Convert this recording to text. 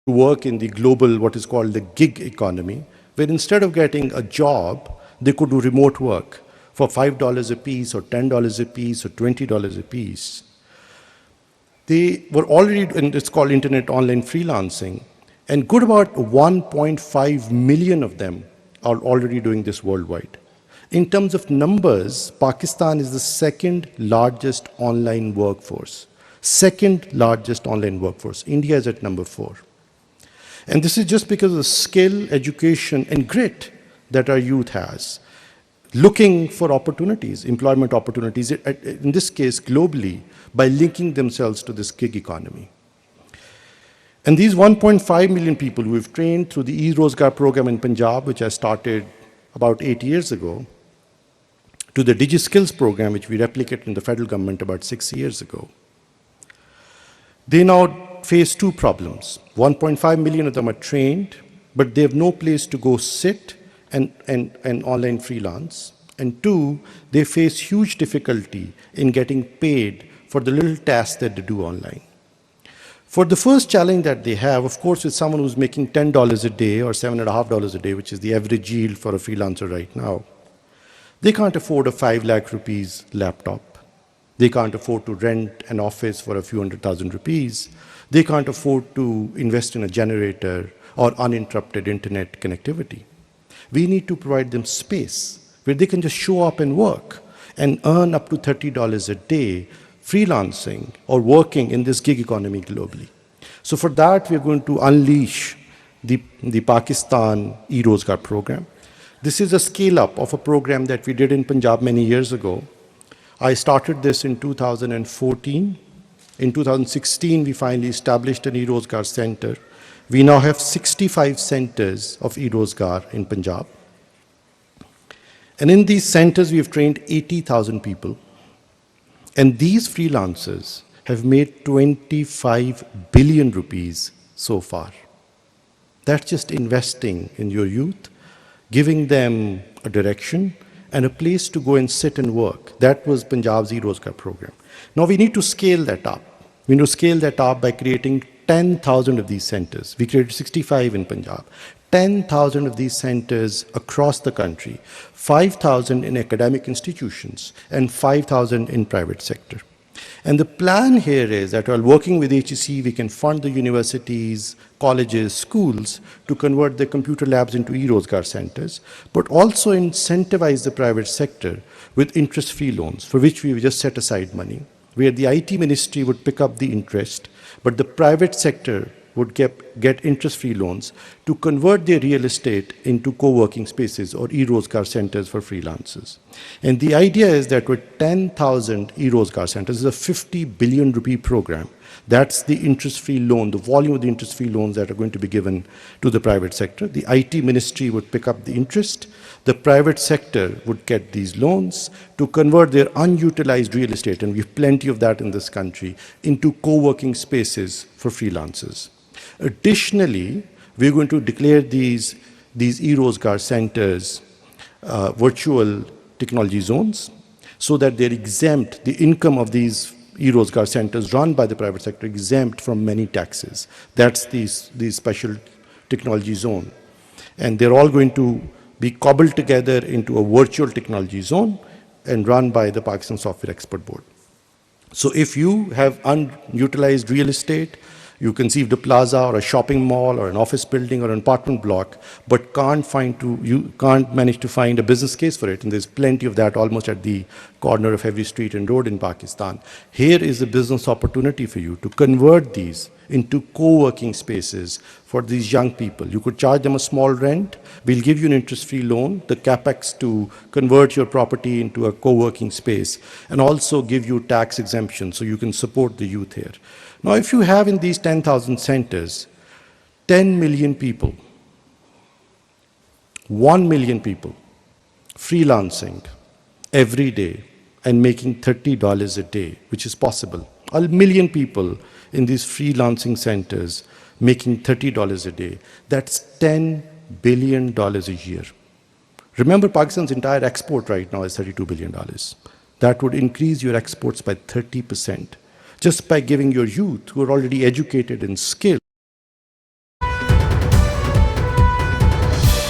to work in the global, what is called the gig economy, where instead of getting a job, they could do remote work for $5 a piece or $10 a piece or $20 a piece. They were already, and it's called internet online freelancing, and good about 1.5 million of them are already doing this worldwide. In terms of numbers, Pakistan is the second largest online workforce. Second largest online workforce. India is at number 4. And this is just because of the skill, education, and grit that our youth has, looking for opportunities, employment opportunities, in this case globally, by linking themselves to this gig economy. And these 1.5 million people we've trained through the e-Rozgar program in Punjab, which I started about 8 years ago, to the DigiSkills program, which we replicated in the federal government about 6 years ago. They now face 2 problems. 1.5 million of them are trained, but they have no place to go sit and online freelance. And 2, they face huge difficulty in getting paid for the little tasks that they do online. For the first challenge that they have, of course, with someone who's making $10 a day or $7.50 a day, which is the average yield for a freelancer right now, they can't afford a 5 lakh rupees laptop. They can't afford to rent an office for a few 100,000 rupees. They can't afford to invest in a generator or uninterrupted internet connectivity. We need to provide them space where they can just show up and work and earn up to $30 a day freelancing or working in this gig economy globally. So for that, we're going to unleash the Pakistan e-Rozgar program. This is a scale-up of a program that we did in Punjab many years ago. I started this in 2014. In 2016, we finally established an e-Rozgar center. We now have 65 centers of e-Rozgar in Punjab. And in these centers, we have trained 80,000 people. And these freelancers have made 25 billion rupees so far. That's just investing in your youth, giving them a direction and a place to go and sit and work. That was Punjab's e-Rozgar program. Now we need to scale that up. We need to scale that up by creating 10,000 of these centers. We created 65 in Punjab. 10,000 of these centers across the country, 5,000 in academic institutions, and 5,000 in private sector. And the plan here is that while working with HEC, we can fund the universities, colleges, schools to convert their computer labs into e-Rozgar centers, but also incentivize the private sector with interest-free loans, for which we've just set aside money, where the IT ministry would pick up the interest, but the private sector would get interest-free loans to convert their real estate into co-working spaces or e-Rozgar centers for freelancers. And the idea is that with 10,000 e-Rozgar centers, is a 50 billion rupee program. That's the interest-free loan, the volume of the interest-free loans that are going to be given to the private sector. The IT ministry would pick up the interest. The private sector would get these loans to convert their unutilized real estate, and we have plenty of that in this country, into co-working spaces for freelancers. Additionally, we're going to declare these e-Rozgar centers virtual technology zones so that they're exempt, the income of these e-Rozgar centers run by the private sector exempt from many taxes. That's the special technology zone. And they're all going to be cobbled together into a virtual technology zone and run by the Pakistan Software Expert Board. So if you have unutilized real estate, you conceived a plaza or a shopping mall or an office building or an apartment block, but you can't manage to find a business case for it, and there's plenty of that almost at the corner of every street and road in Pakistan. Here is a business opportunity for you to convert these into co-working spaces for these young people. You could charge them a small rent. We'll give you an interest-free loan, the capex to convert your property into a co-working space, and also give you tax exemption so you can support the youth here. Now, if you have in these 10,000 centers 10 million people, 1 million people freelancing every day and making $30 a day, which is possible. 1 million people in these freelancing centers making $30 a day. That's $10 billion a year. Remember, Pakistan's entire export right now is $32 billion. That would increase your exports by 30%. Just by giving your youth, who are already educated and skilled,